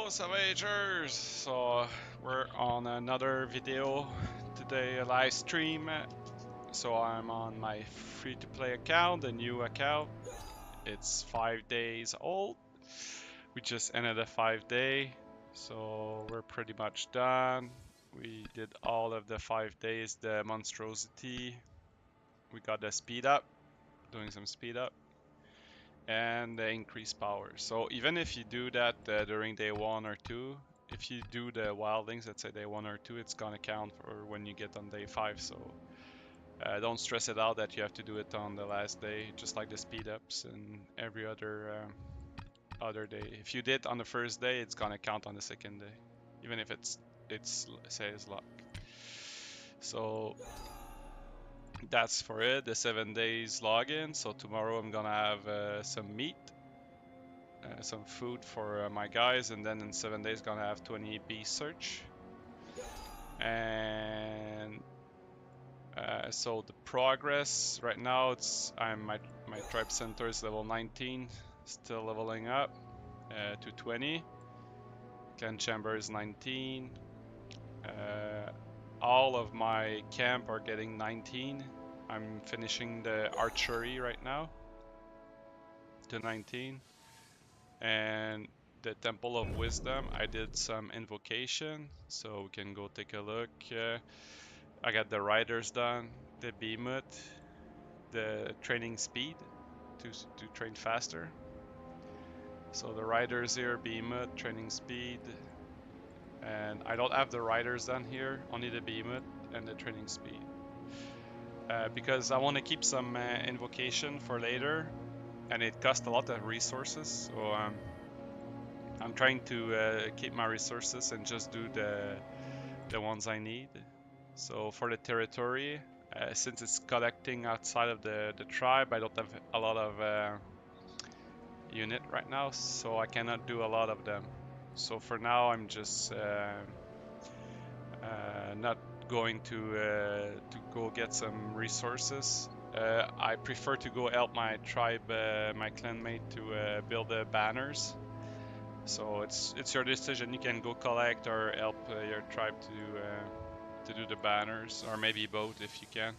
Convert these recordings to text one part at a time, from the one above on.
Savagers! So we're on another video today, a live stream. So I'm on my free-to-play account, a new account. It's 5 days old. We just ended a 5 day, so we're pretty much done. We did all of the 5 days, the monstrosity. We got the speed up, doing some speed up, and the increased power. So even if you do that during day 1 or 2, if you do the wildlings, let's say day 1 or 2, it's gonna count for when you get on day 5. So don't stress it out that you have to do it on the last day, just like the speed ups and every other day. If you did on the first day, it's gonna count on the second day, even if it's says luck. So that's for it. The 7 days login. So tomorrow I'm gonna have some meat. Some food for my guys, and then in 7 days gonna have 20 beast search. And so the progress right now, my tribe center is level 19, still leveling up to 20. Clan chamber is 19. All of my camp are getting 19. I'm finishing the archery right now to 19. And the Temple of Wisdom, I did some invocation, so we can go take a look. I got the riders done, the behemoth, the training speed to train faster. So the riders here, behemoth, training speed, and I don't have the riders done here, only the behemoth and the training speed. Because I want to keep some invocation for later, and it costs a lot of resources, so I'm trying to keep my resources and just do the ones I need. So for the territory, since it's collecting outside of the tribe, I don't have a lot of unit right now, so I cannot do a lot of them. So for now, I'm just not going to go get some resources. I prefer to go help my tribe, my clanmate, to build the banners. So it's your decision. You can go collect or help your tribe to do the banners, or maybe both if you can.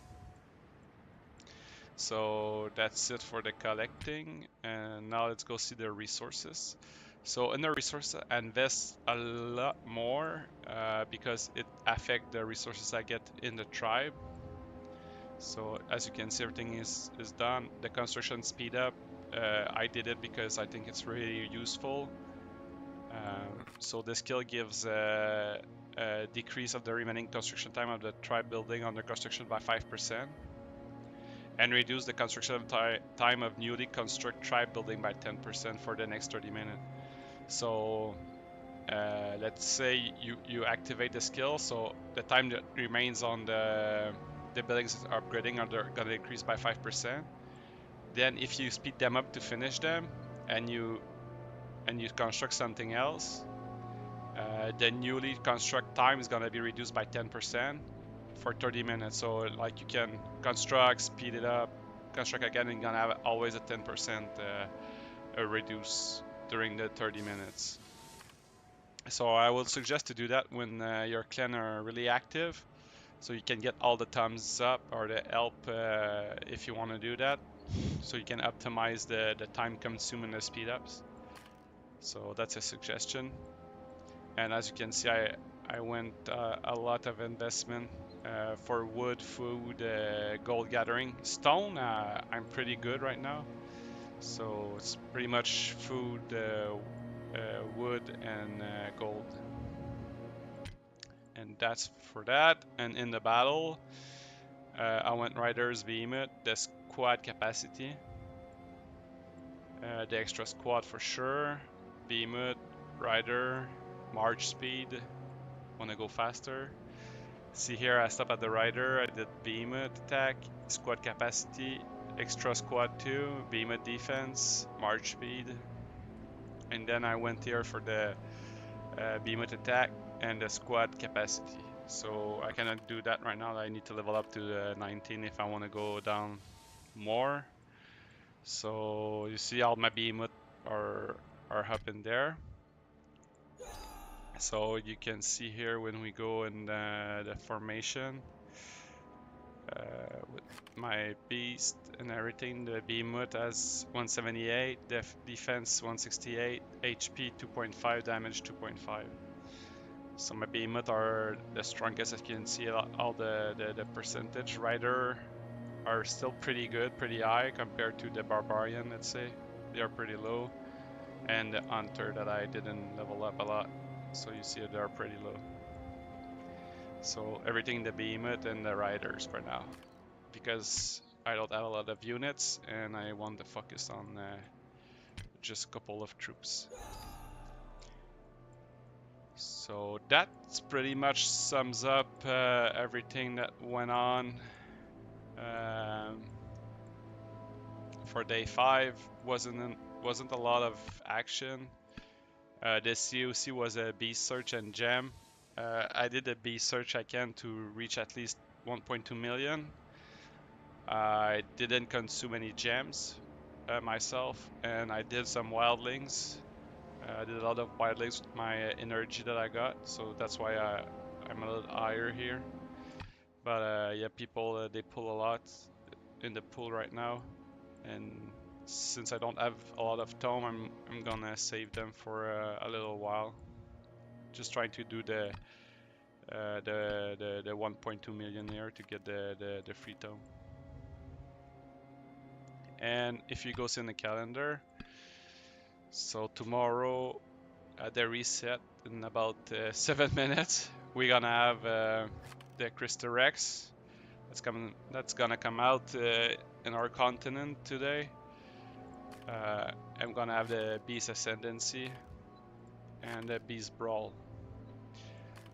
So that's it for the collecting, and now let's go see the resources. So in the resources, I invest a lot more because it affects the resources I get in the tribe. So as you can see, everything is done. The construction speed up, I did it because I think it's really useful. So the skill gives a decrease of the remaining construction time of the tribe building under construction by 5%, and reduce the construction time of newly construct tribe building by 10% for the next 30 minutes. So let's say you activate the skill, so the time that remains on the buildings upgrading are gonna increase by 5%. Then if you speed them up to finish them, and you construct something else, the newly construct time is gonna be reduced by 10% for 30 minutes. So like you can construct, speed it up, construct again, and you're gonna have always a 10% reduce during the 30 minutes. So I would suggest to do that when your clan are really active, so you can get all the thumbs up or the help if you want to do that, so you can optimize the time consumed in the speed ups. So that's a suggestion. And as you can see, I went a lot of investment for wood, food, gold gathering. Stone, I'm pretty good right now. So it's pretty much food, wood, and gold. And that's for that. And in the battle, I went Riders Behemoth, the squad capacity. The extra squad for sure. Behemoth, Rider, March speed. Want to go faster. See here, I stopped at the Rider. I did Behemoth attack, squad capacity, extra squad 2, Behemoth defense, March speed. And then I went here for the Behemoth attack and the squad capacity. So I cannot do that right now. I need to level up to 19 if I want to go down more. So you see all my Behemoth are up in there. So you can see here when we go in the formation with my beast and everything, the behemoth has 178, defense 168, HP 2.5, damage 2.5. So my behemoth are the strongest, as you can see all the percentage. Rider are still pretty good, pretty high compared to the barbarian, let's say. They are pretty low. And the hunter that I didn't level up a lot. So you see they are pretty low. So everything the behemoth and the riders for now. Because I don't have a lot of units and I want to focus on just a couple of troops. So that pretty much sums up everything that went on for day 5. Wasn't a lot of action. The COC was a beast search and gem. I did a beast search I can to reach at least 1.2 million. I didn't consume any gems myself, and I did some wildlings. I did a lot of wildlings with my energy that I got, so that's why I'm a little higher here. But yeah, people they pull a lot in the pool right now, and since I don't have a lot of tome, I'm gonna save them for a little while. Just trying to do the 1.2 million here to get the free tome. And if you go see in the calendar, so tomorrow at the reset in about 7 minutes, we're gonna have the Crystal Rex. That's gonna come out in our continent today. I'm gonna have the Beast Ascendancy and the Beast Brawl.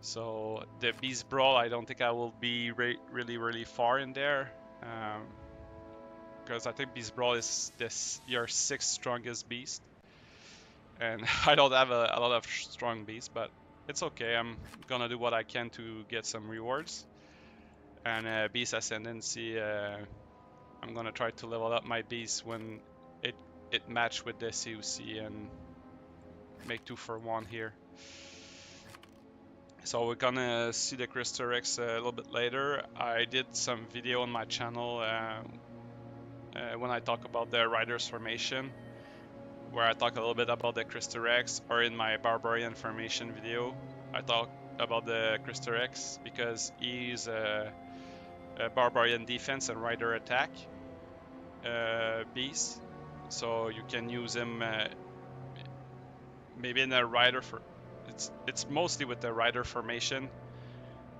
So the Beast Brawl, I don't think I will be really far in there, because I think Beast Brawl is your 6th strongest beast, and I don't have a lot of strong beasts, but it's okay. I'm gonna do what I can to get some rewards. And Beast Ascendancy, I'm gonna try to level up my beast when it match with the COC and make 2 for 1 here. So we're gonna see the Crystal Rex a little bit later. I did some video on my channel when I talk about the Riders formation, where I talk a little bit about the Crystal Rex, or in my Barbarian formation video, I talk about the Crystal Rex because he's a Barbarian defense and Rider attack beast. So you can use him maybe in a Rider for. It's mostly with the Rider formation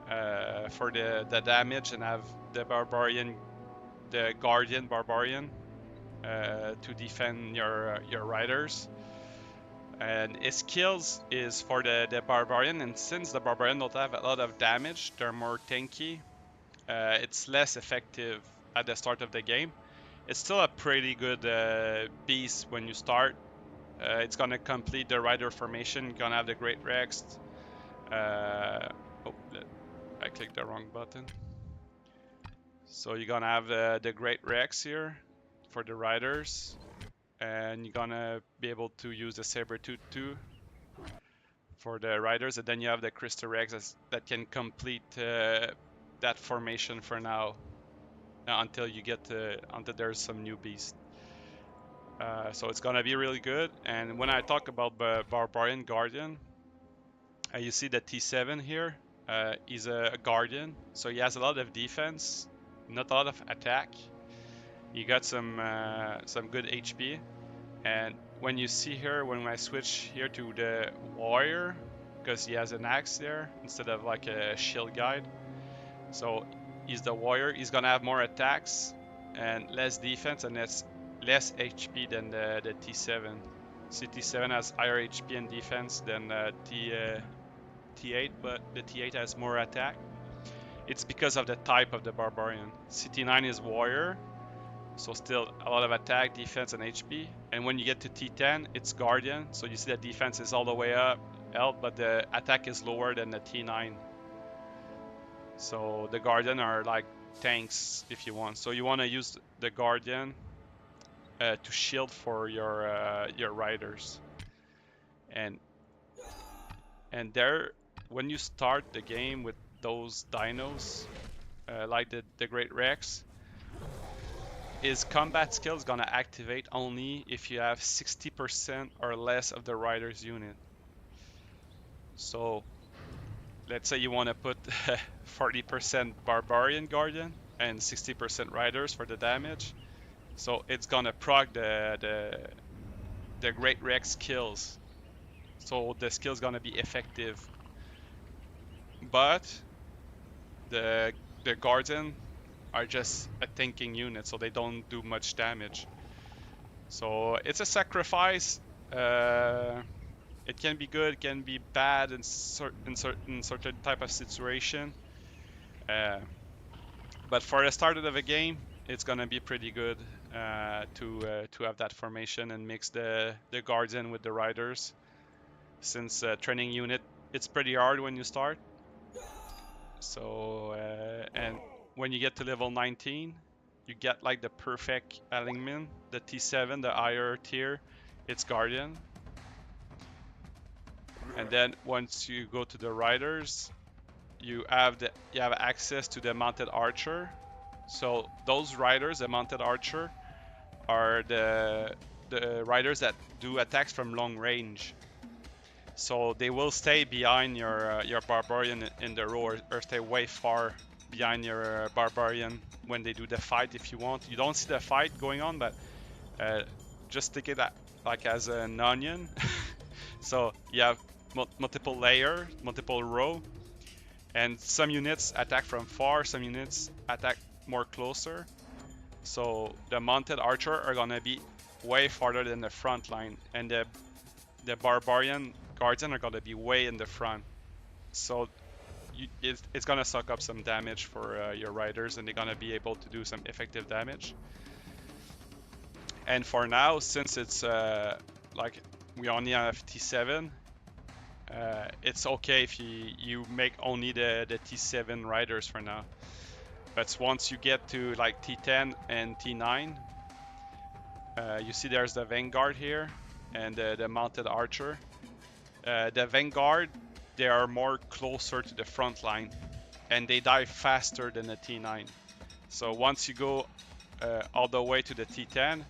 for the damage, and have the Barbarian, the Guardian Barbarian to defend your Riders. And his skills is for the Barbarian, and since the Barbarian don't have a lot of damage, they're more tanky. It's less effective at the start of the game. It's still a pretty good beast when you start. It's gonna complete the Rider formation, gonna have the Great Rex. I clicked the wrong button. So you're gonna have the Great Rex here for the Riders, and you're gonna be able to use the Sabertooth too for the Riders, and then you have the Crystal Rex that can complete that formation for now, until you get until there's some new beast. So it's gonna be really good. And when I talk about Barbarian Guardian, you see the T7 here. He's a Guardian, so he has a lot of defense, not a lot of attack. He got some good HP. And when you see here, when I switch here to the Warrior, because he has an axe there instead of like a shield guide, so he's the Warrior. He's gonna have more attacks and less defense, and less HP than the T7. See, T7 has higher HP and defense than T8, but the T8 has more attack. It's because of the type of the Barbarian. CT9 is Warrior, so still a lot of attack, defense, and HP. And when you get to T10, it's Guardian, so you see the defense is all the way up, but the attack is lower than the T9. So the Guardian are like tanks if you want. So you want to use the Guardian to shield for your Riders. And And there, when you start the game with those dinos, like the Great Rex, his combat skill is gonna activate only if you have 60% or less of the rider's unit. So let's say you want to put 40% Barbarian Guardian and 60% riders for the damage. So it's gonna proc the Great Rex skills. So the skill's gonna be effective. But the Guardian are just a thinking unit, so they don't do much damage. So it's a sacrifice. It can be good, it can be bad in certain type of situation. But for the start of a game, it's gonna be pretty good to have that formation and mix the guardian with the riders. Since training unit, it's pretty hard when you start. So and when you get to level 19, you get like the perfect alignment. The T7, the higher tier, it's guardian. And then once you go to the riders, you have access to the mounted archer. So those riders, the mounted archer, are the riders that do attacks from long range. So they will stay behind your barbarian in the row, or stay way far behind your barbarian when they do the fight. If you want, you don't see the fight going on, but just take it like as an onion. So you have multiple layer, multiple row, and some units attack from far, some units attack more closer. So the mounted archer are gonna be way farther than the front line, and the barbarian guardian are gonna be way in the front. So it's gonna suck up some damage for your riders, and they're gonna be able to do some effective damage. And for now, since it's like we only have T7, it's okay if you make only the T7 riders for now. But once you get to like T10 and T9, you see there's the Vanguard here and the mounted archer. The Vanguard, they are more closer to the front line and they die faster than the T9. So once you go all the way to the T10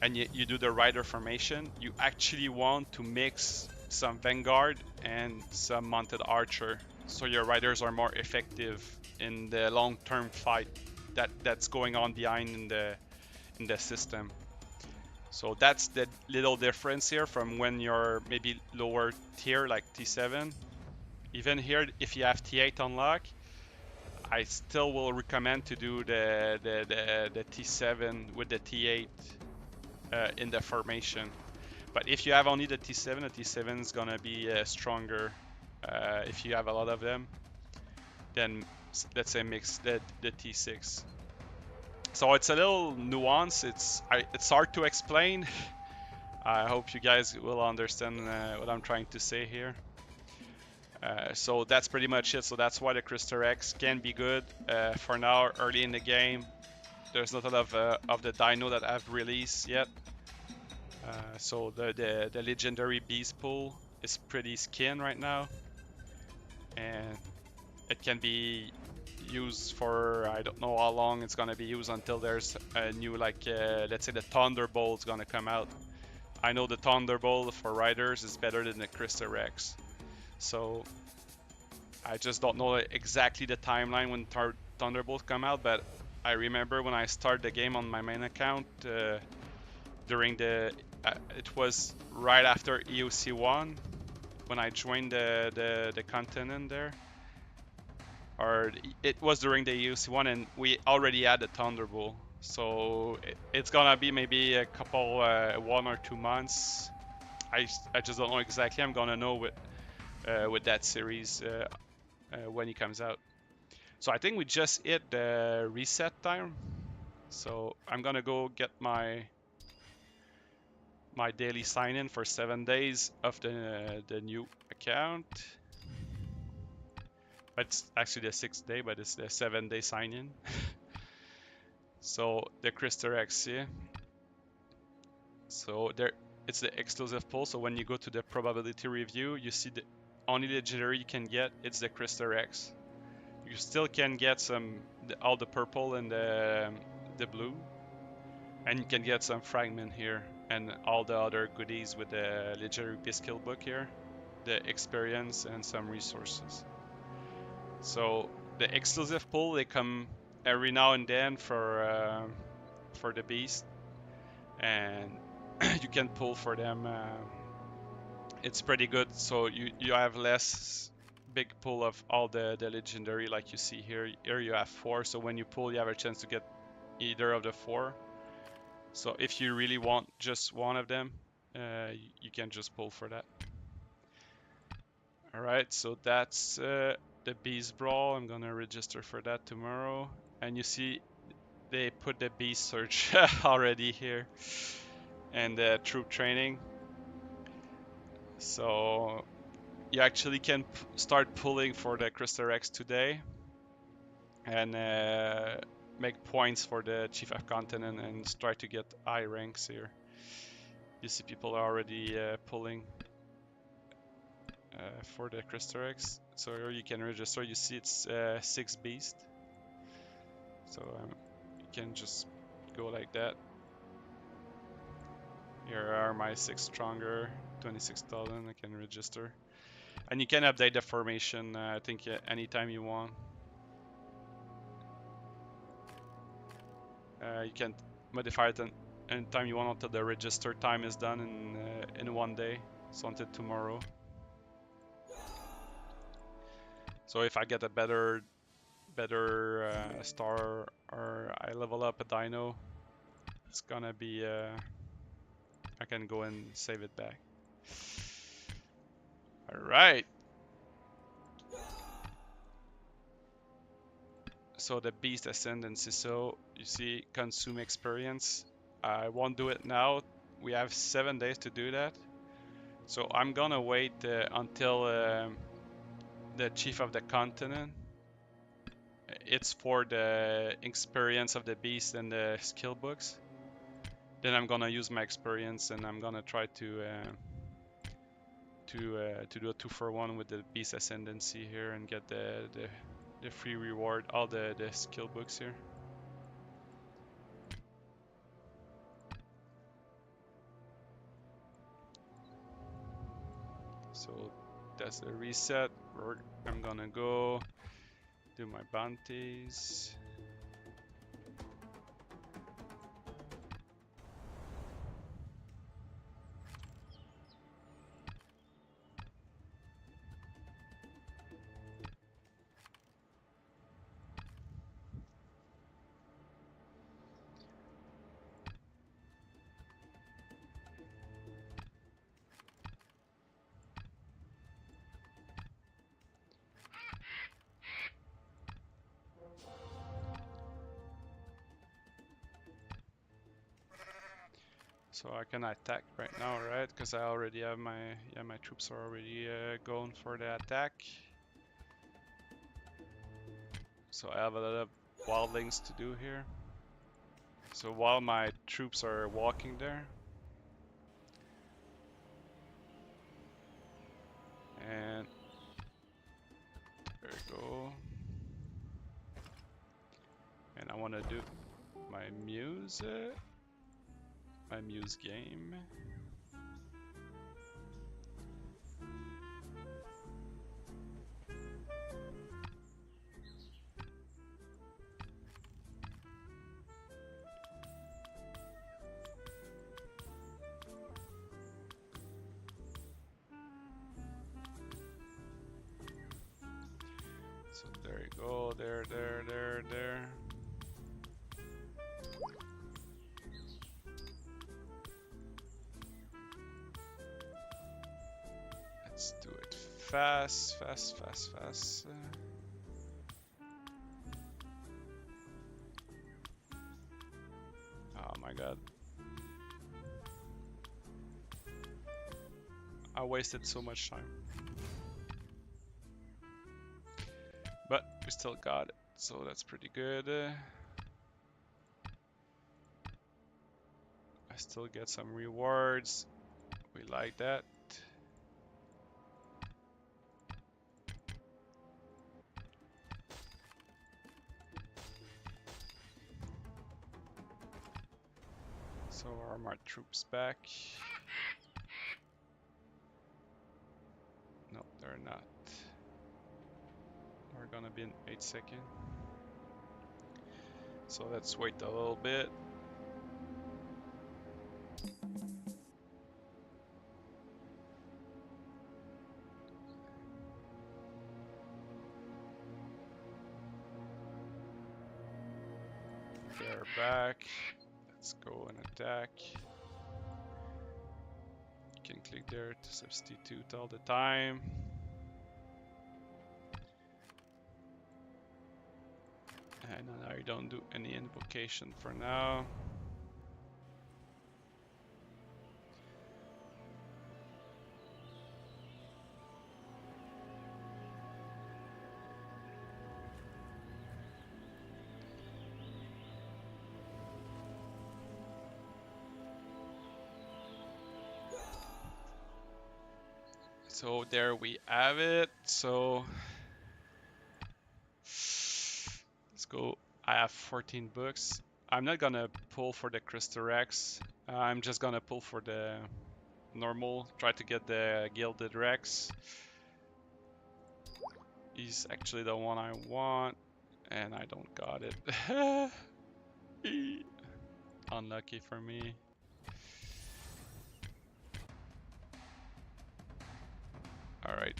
and you do the rider formation, you actually want to mix some Vanguard and some mounted archer, so your riders are more effective in the long-term fight that's going on behind in the system. So that's the little difference here from when you're maybe lower tier like T7. Even here, if you have T8 unlock, I still will recommend to do the T7 with the T8 in the formation. But if you have only the T7 is gonna be stronger. If you have a lot of them, then let's say mix the T6. So it's a little nuance. It's hard to explain. I hope you guys will understand what I'm trying to say here. So that's pretty much it. So that's why the Crystal X can be good for now, early in the game. There's not a lot of the dino that I've released yet. So the legendary beast pool is pretty skin right now, and it can be used for, I don't know how long it's gonna be used, until there's a new, like let's say the Thunderbolt's gonna come out. I know the Thunderbolt for riders is better than the Crystal Rex, so I just don't know exactly the timeline when Thunderbolt come out. But I remember when I started the game on my main account, during the it was right after EOC 1 when I joined the continent there, or it was during the EOC 1, and we already had the Thunderbolt. So it's gonna be maybe a couple 1 or 2 months. I just don't know exactly. I'm gonna know with that series when it comes out. So I think we just hit the reset time. So I'm gonna go get my daily sign-in for 7 days of the new account. But it's actually the 6th day, but it's the 7-day sign-in. So the Crystal X here. So there, it's the exclusive poll. So when you go to the probability review, you see only legendary you can get, it's the Crystal Rex. You still can get all the purple and the blue, and you can get some fragment here and all the other goodies with the legendary skill book here, the experience and some resources. So the exclusive pull, they come every now and then for the beast, and you can pull for them. It's pretty good. So you have less big pull of all the legendary like you see here. Here you have 4, so when you pull you have a chance to get either of the 4. So if you really want just one of them, you can just pull for that. Alright, so that's the Beast Brawl. I'm gonna register for that tomorrow. And you see they put the Beast Search already here. And the troop training. So you actually can start pulling for the Crystal Rex today. And make points for the Chief of Continent and try to get high ranks here. You see people are already pulling for the Crystal Rex. So here you can register. You see it's 6 beast. So you can just go like that. Here are my 6 stronger, 26,000. I can register. And you can update the formation, I think, anytime you want. You can modify it anytime you want until the register time is done in 1 day. So until tomorrow. So if I get a better star or I level up a dino, it's gonna be I can go and save it back. Alright. So the Beast Ascendancy, so you see consume experience. I won't do it now. We have 7 days to do that. So I'm gonna wait until the Chief of the Continent. It's for the experience of the beast and the skill books. Then I'm gonna use my experience and I'm gonna try to do a 2-for-1 with the Beast Ascendancy here and get the free reward, all the skill books here. So that's the reset. I'm gonna go do my bounties. So I can attack right now, right? Because I already have my troops are already going for the attack. So I have a lot of wildlings to do here. So while my troops are walking there, and there we go. And I want to do my muse game. So there you go, there. Let's do it fast. Oh my god. I wasted so much time. But we still got it, so that's pretty good. I still get some rewards. We like that. So armored troops back. No, they're not. They're gonna be in 8 seconds. So let's wait a little bit. They're back. Let's go and attack. You can click there to substitute all the time. And I don't do any invocation for now. So there we have it. So let's go. I have 14 books. I'm not gonna pull for the Crystal Rex. I'm just gonna pull for the normal. Try to get the Gilded Rex. He's actually the one I want, and I don't got it. Unlucky for me. Alright.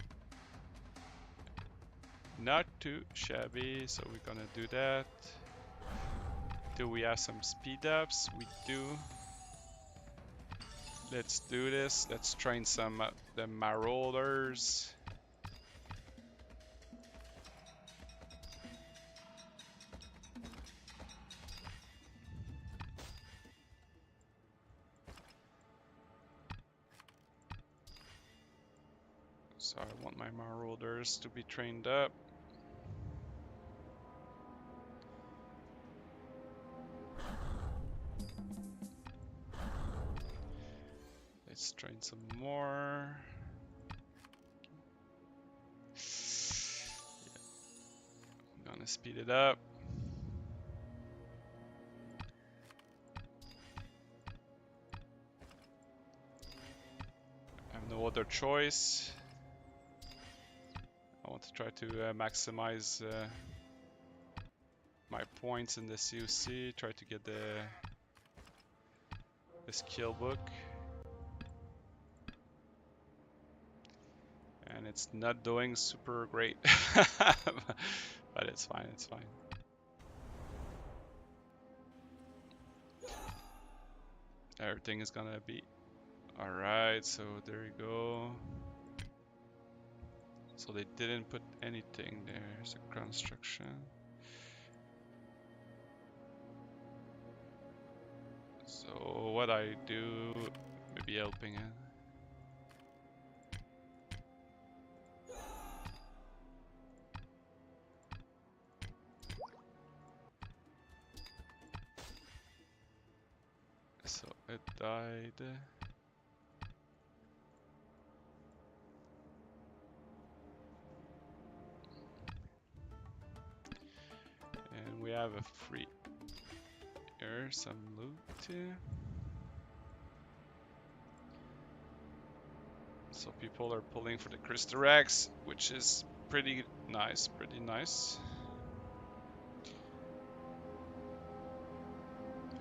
Not too shabby, so we're gonna do that. Do we have some speed ups? We do. Let's do this. Let's train some the Marauders. So I want my Marauders to be trained up. Let's train some more. I'm gonna speed it up. I have no other choice. I want to try to maximize my points in the COC. Try to get the skill book. And it's not doing super great. But it's fine, it's fine. Everything is gonna be alright, so there you go. So they didn't put anything there. There's a construction. So what I do, maybe helping it. So it died. And we have a free here, some loot here. So people are pulling for the Crystal Rex, which is pretty nice, pretty nice.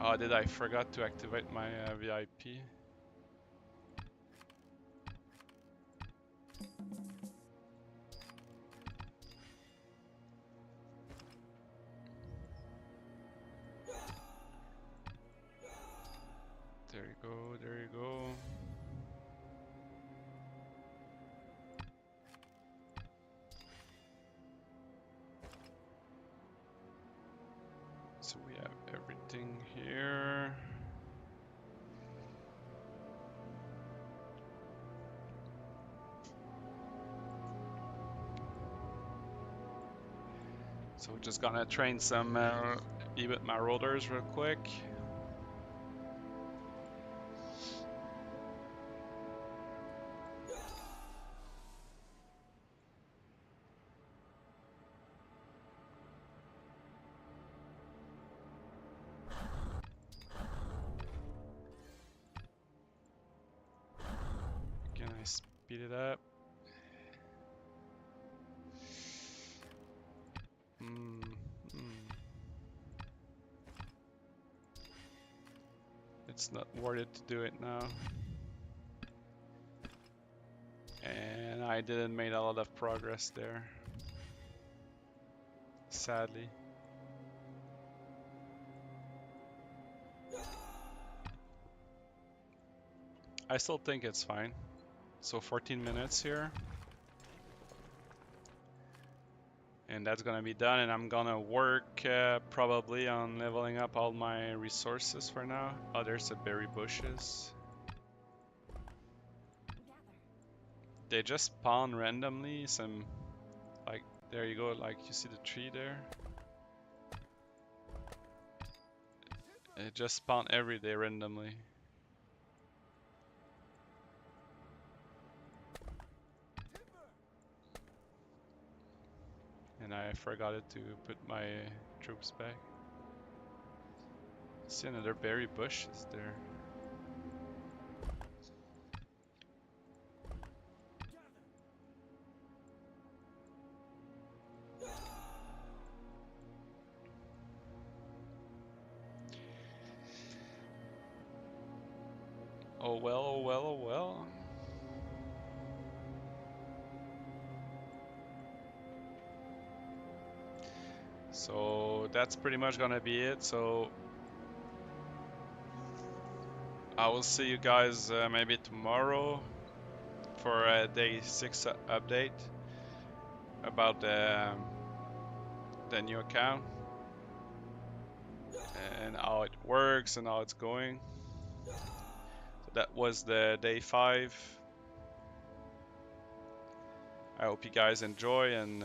Oh, did I forgot to activate my VIP? There you go, there you go. So we have everything here. So we're just gonna train some Ebit Marauders real quick. speed it up. It's not worth it to do it now. And I didn't make a lot of progress there, sadly. I still think it's fine. So 14 minutes here. And that's gonna be done, and I'm gonna work probably on leveling up all my resources for now. Oh, there's the berry bushes. They just spawn randomly, some, like, there you go, like you see the tree there. It just spawn every day randomly. And I forgot it to put my troops back. See another berry bush is there. Oh well, oh well, oh well. So that's pretty much gonna be it. So I will see you guys maybe tomorrow for a day 6 update about the new account and how it works and how it's going. So that was the day 5. I hope you guys enjoy, and